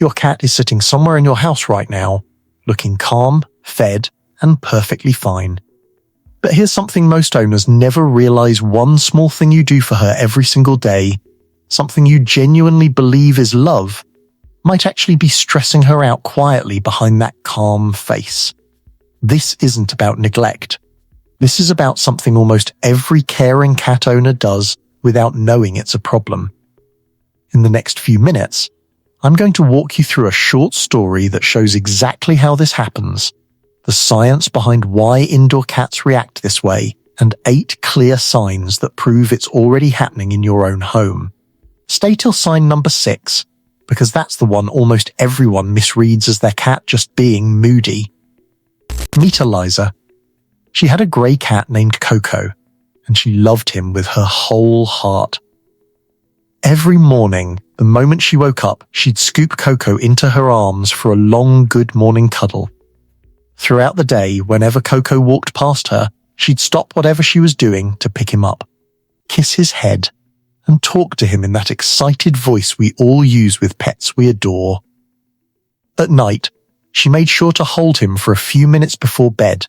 Your cat is sitting somewhere in your house right now, looking calm, fed, and perfectly fine. But here's something most owners never realize: one small thing you do for her every single day, something you genuinely believe is love, might actually be stressing her out quietly behind that calm face. This isn't about neglect. This is about something almost every caring cat owner does without knowing it's a problem. In the next few minutes, I'm going to walk you through a short story that shows exactly how this happens, the science behind why indoor cats react this way, and 8 clear signs that prove it's already happening in your own home. Stay till sign number 6, because that's the one almost everyone misreads as their cat just being moody. Meet Eliza. She had a grey cat named Coco, and she loved him with her whole heart. Every morning, the moment she woke up, she'd scoop Coco into her arms for a long good morning cuddle. Throughout the day, whenever Coco walked past her, she'd stop whatever she was doing to pick him up, kiss his head, and talk to him in that excited voice we all use with pets we adore. At night, she made sure to hold him for a few minutes before bed,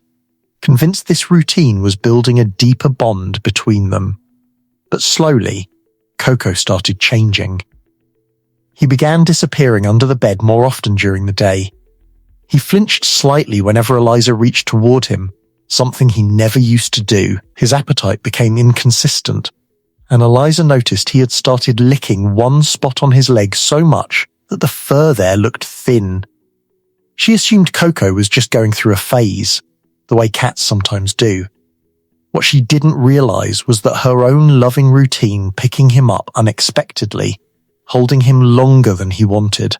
convinced this routine was building a deeper bond between them. But slowly, Coco started changing. He began disappearing under the bed more often during the day. He flinched slightly whenever Eliza reached toward him, something he never used to do. His appetite became inconsistent, and Eliza noticed he had started licking one spot on his leg so much that the fur there looked thin. She assumed Coco was just going through a phase, the way cats sometimes do. What she didn't realize was that her own loving routine, picking him up unexpectedly, holding him longer than he wanted,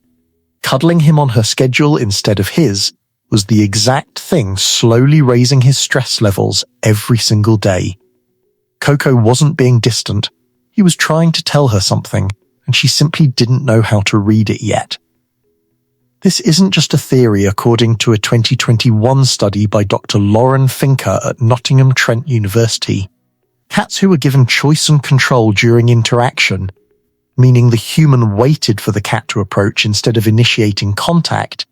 cuddling him on her schedule instead of his, was the exact thing slowly raising his stress levels every single day. Coco wasn't being distant. He was trying to tell her something, and she simply didn't know how to read it yet. This isn't just a theory according to a 2021 study by Dr. Lauren Finker at Nottingham Trent University. Cats who were given choice and control during interaction, meaning the human waited for the cat to approach instead of initiating contact,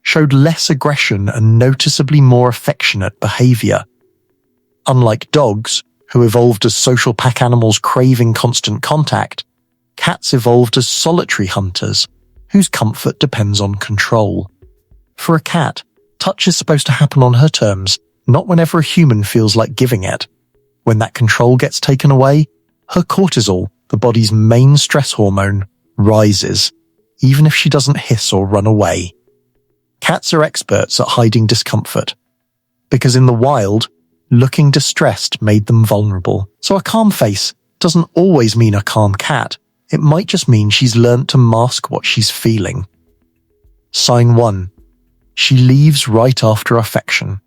showed less aggression and noticeably more affectionate behavior. Unlike dogs, who evolved as social pack animals craving constant contact, cats evolved as solitary hunters, whose comfort depends on control. For a cat, touch is supposed to happen on her terms, not whenever a human feels like giving it. When that control gets taken away, her cortisol, the body's main stress hormone, rises, even if she doesn't hiss or run away. Cats are experts at hiding discomfort, because in the wild, looking distressed made them vulnerable. So a calm face doesn't always mean a calm cat. It might just mean she's learned to mask what she's feeling. Sign 1. She leaves right after affection.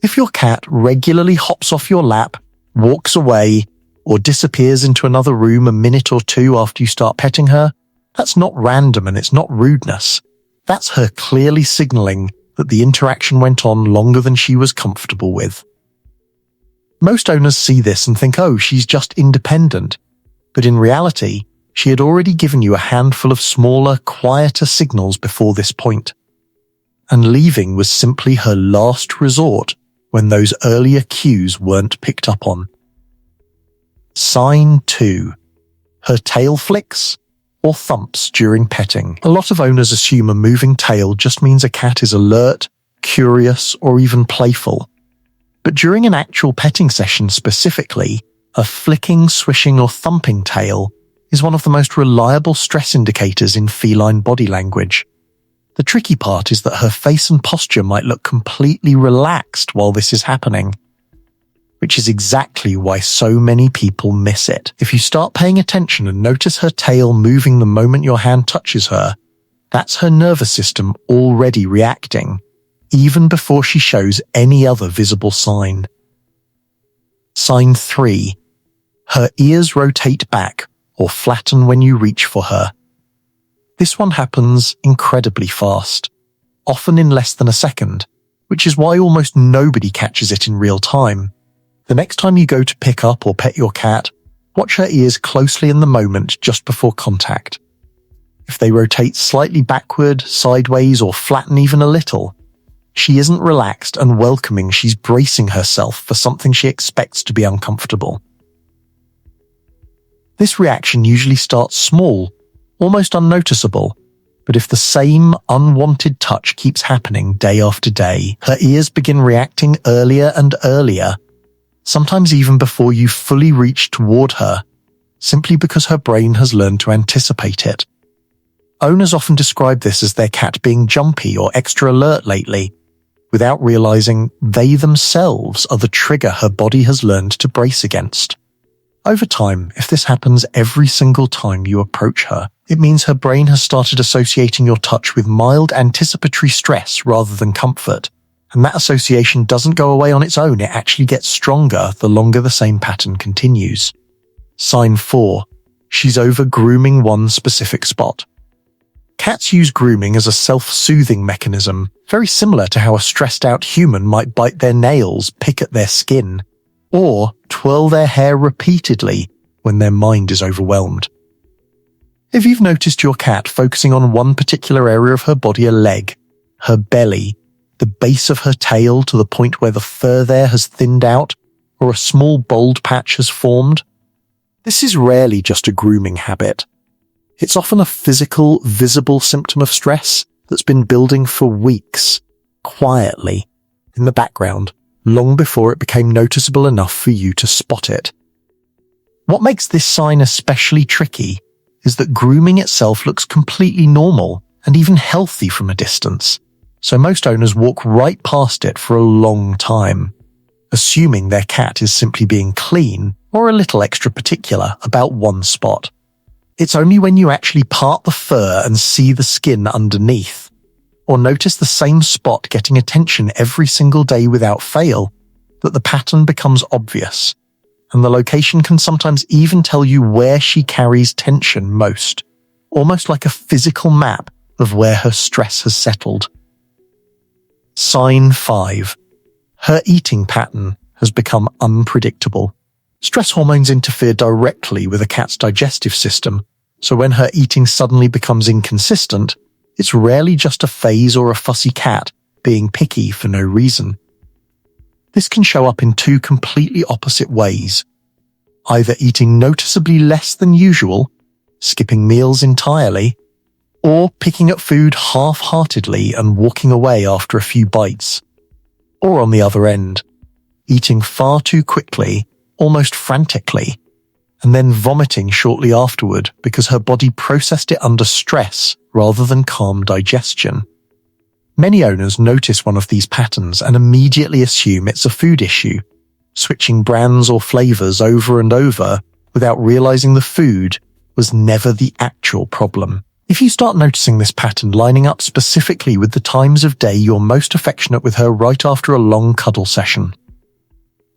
If your cat regularly hops off your lap, walks away, or disappears into another room a minute or two after you start petting her, that's not random and it's not rudeness. That's her clearly signaling that the interaction went on longer than she was comfortable with. Most owners see this and think, oh, she's just independent. But in reality, she had already given you a handful of smaller, quieter signals before this point. And leaving was simply her last resort when those earlier cues weren't picked up on. Sign 2. Her tail flicks or thumps during petting. A lot of owners assume a moving tail just means a cat is alert, curious, or even playful. But during an actual petting session specifically, a flicking, swishing, or thumping tail is one of the most reliable stress indicators in feline body language. The tricky part is that her face and posture might look completely relaxed while this is happening, which is exactly why so many people miss it. If you start paying attention and notice her tail moving the moment your hand touches her, that's her nervous system already reacting, even before she shows any other visible sign. Sign 3. Her ears rotate back or flatten when you reach for her. This one happens incredibly fast, often in less than a second, which is why almost nobody catches it in real time. The next time you go to pick up or pet your cat, watch her ears closely in the moment just before contact. If they rotate slightly backward, sideways, or flatten even a little, she isn't relaxed and welcoming, she's bracing herself for something she expects to be uncomfortable. This reaction usually starts small, almost unnoticeable, but if the same unwanted touch keeps happening day after day, her ears begin reacting earlier and earlier, sometimes even before you fully reach toward her, simply because her brain has learned to anticipate it. Owners often describe this as their cat being jumpy or extra alert lately, without realizing they themselves are the trigger her body has learned to brace against. Over time, if this happens every single time you approach her, it means her brain has started associating your touch with mild anticipatory stress rather than comfort, and that association doesn't go away on its own, it actually gets stronger the longer the same pattern continues. Sign 4. She's over-grooming one specific spot. Cats use grooming as a self-soothing mechanism, very similar to how a stressed-out human might bite their nails, pick at their skin, or twirl their hair repeatedly when their mind is overwhelmed. If you've noticed your cat focusing on one particular area of her body, a leg, her belly, the base of her tail to the point where the fur there has thinned out, or a small bald patch has formed, this is rarely just a grooming habit. It's often a physical, visible symptom of stress that's been building for weeks, quietly, in the background, long before it became noticeable enough for you to spot it. What makes this sign especially tricky is that grooming itself looks completely normal and even healthy from a distance, so most owners walk right past it for a long time, assuming their cat is simply being clean or a little extra particular about one spot. It's only when you actually part the fur and see the skin underneath, or notice the same spot getting attention every single day without fail, that the pattern becomes obvious, and the location can sometimes even tell you where she carries tension most, almost like a physical map of where her stress has settled. Sign 5. Her eating pattern has become unpredictable. Stress hormones interfere directly with a cat's digestive system, so when her eating suddenly becomes inconsistent, it's rarely just a phase or a fussy cat being picky for no reason. This can show up in two completely opposite ways. Either eating noticeably less than usual, skipping meals entirely, or picking up food half-heartedly and walking away after a few bites. Or on the other end, eating far too quickly, almost frantically, and then vomiting shortly afterward because her body processed it under stress rather than calm digestion. Many owners notice one of these patterns and immediately assume it's a food issue, switching brands or flavors over and over without realizing the food was never the actual problem. If you start noticing this pattern lining up specifically with the times of day you're most affectionate with her right after a long cuddle session,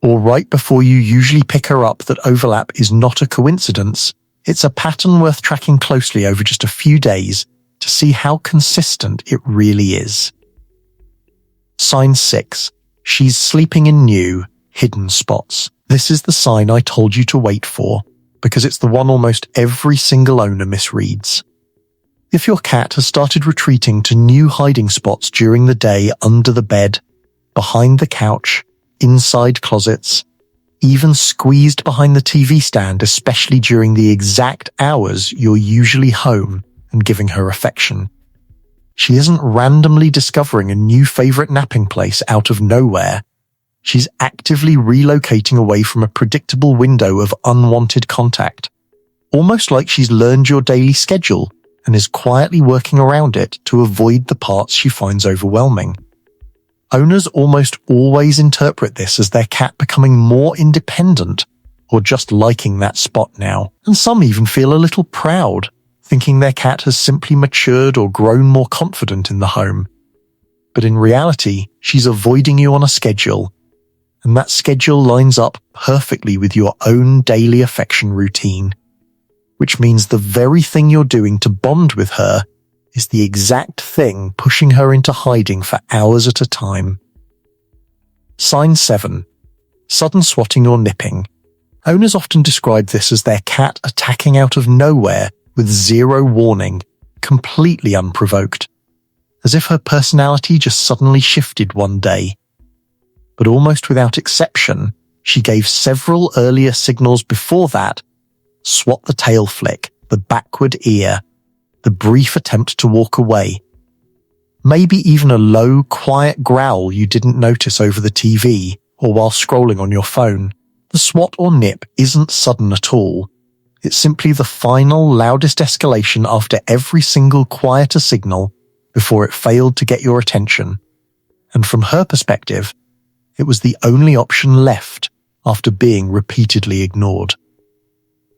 or right before you usually pick her up that overlap is not a coincidence, it's a pattern worth tracking closely over just a few days to see how consistent it really is. Sign 6. She's sleeping in new, hidden spots. This is the sign I told you to wait for, because it's the one almost every single owner misreads. If your cat has started retreating to new hiding spots during the day under the bed, behind the couch, inside closets, even squeezed behind the TV stand, especially during the exact hours you're usually home and giving her affection. She isn't randomly discovering a new favorite napping place out of nowhere. She's actively relocating away from a predictable window of unwanted contact, almost like she's learned your daily schedule and is quietly working around it to avoid the parts she finds overwhelming. Owners almost always interpret this as their cat becoming more independent or just liking that spot now, and some even feel a little proud, thinking their cat has simply matured or grown more confident in the home. But in reality, she's avoiding you on a schedule, and that schedule lines up perfectly with your own daily affection routine, which means the very thing you're doing to bond with her is the exact thing pushing her into hiding for hours at a time. Sign 7. Sudden swatting or nipping. Owners often describe this as their cat attacking out of nowhere with zero warning completely unprovoked, as if her personality just suddenly shifted one day. But almost without exception, she gave several earlier signals before that: swat the tail flick, the backward ear, the brief attempt to walk away. Maybe even a low, quiet growl you didn't notice over the TV or while scrolling on your phone. The swat or nip isn't sudden at all. It's simply the final, loudest escalation after every single quieter signal before it failed to get your attention. And from her perspective, it was the only option left after being repeatedly ignored.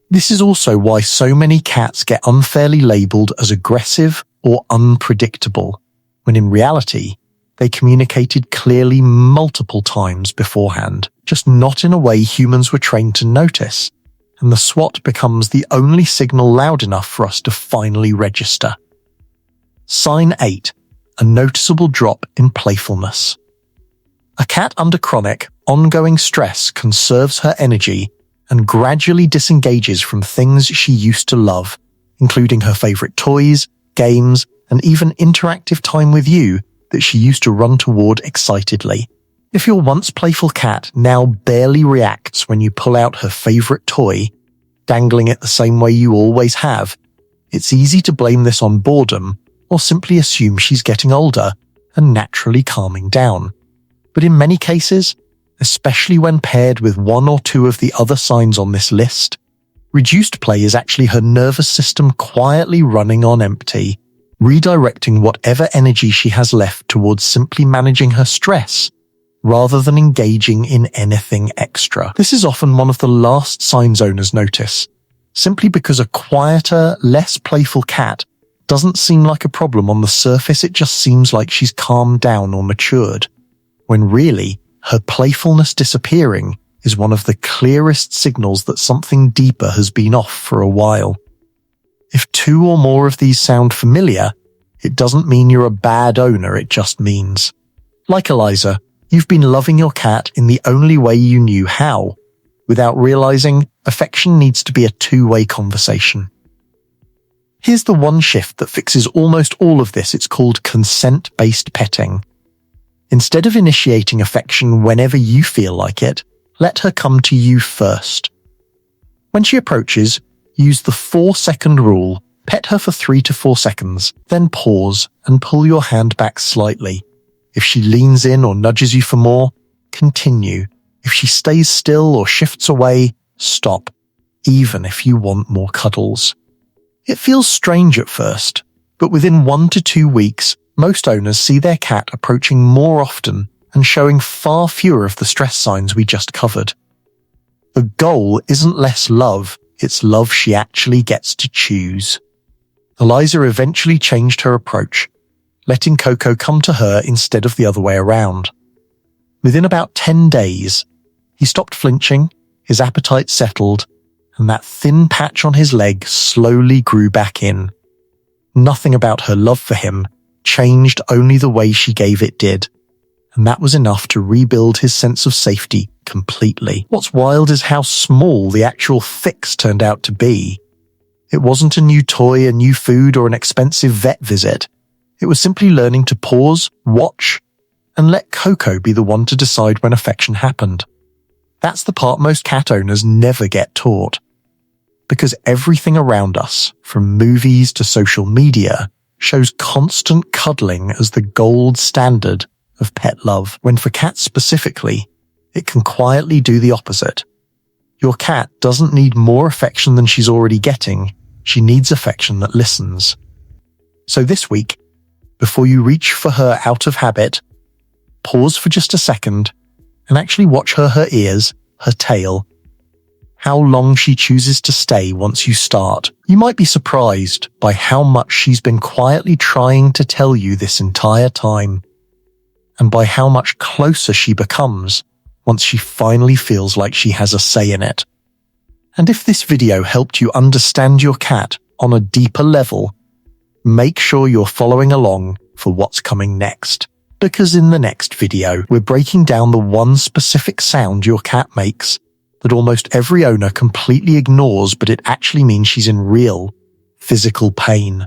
This is also why so many cats get unfairly labeled as aggressive or unpredictable, when in reality, they communicated clearly multiple times beforehand, just not in a way humans were trained to notice, and the swat becomes the only signal loud enough for us to finally register. Sign 8. A noticeable drop in playfulness. A cat under chronic, ongoing stress conserves her energy and gradually disengages from things she used to love, including her favorite toys, games, and even interactive time with you that she used to run toward excitedly. If your once playful cat now barely reacts when you pull out her favorite toy, dangling it the same way you always have, it's easy to blame this on boredom or simply assume she's getting older and naturally calming down. But in many cases, especially when paired with one or two of the other signs on this list, reduced play is actually her nervous system quietly running on empty, redirecting whatever energy she has left towards simply managing her stress, rather than engaging in anything extra. This is often one of the last signs owners notice, simply because a quieter, less playful cat doesn't seem like a problem on the surface. It just seems like she's calmed down or matured, when really, her playfulness disappearing is one of the clearest signals that something deeper has been off for a while. If two or more of these sound familiar, it doesn't mean you're a bad owner, it just means, like Eliza, you've been loving your cat in the only way you knew how, without realizing affection needs to be a two-way conversation. Here's the one shift that fixes almost all of this. It's called consent-based petting. Instead of initiating affection whenever you feel like it, let her come to you first. When she approaches, use the 4-second rule. Pet her for 3 to 4 seconds, then pause and pull your hand back slightly. If she leans in or nudges you for more, continue. If she stays still or shifts away, stop, even if you want more cuddles. It feels strange at first, but within 1 to 2 weeks, most owners see their cat approaching more often and showing far fewer of the stress signs we just covered. The goal isn't less love, it's love she actually gets to choose. Eliza eventually changed her approach, letting Coco come to her instead of the other way around. Within about 10 days, he stopped flinching, his appetite settled, and that thin patch on his leg slowly grew back in. Nothing about her love for him changed, only the way she gave it did, and that was enough to rebuild his sense of safety completely. What's wild is how small the actual fix turned out to be. It wasn't a new toy, a new food, or an expensive vet visit. It was simply learning to pause, watch, and let Coco be the one to decide when affection happened. That's the part most cat owners never get taught. Because everything around us, from movies to social media, shows constant cuddling as the gold standard of pet love, when for cats specifically, it can quietly do the opposite. Your cat doesn't need more affection than she's already getting. She needs affection that listens. So this week, before you reach for her out of habit, pause for just a second and actually watch her ears, her tail, how long she chooses to stay once you start. You might be surprised by how much she's been quietly trying to tell you this entire time, and by how much closer she becomes once she finally feels like she has a say in it. And if this video helped you understand your cat on a deeper level, make sure you're following along for what's coming next. Because in the next video, we're breaking down the one specific sound your cat makes that almost every owner completely ignores, but it actually means she's in real, physical pain.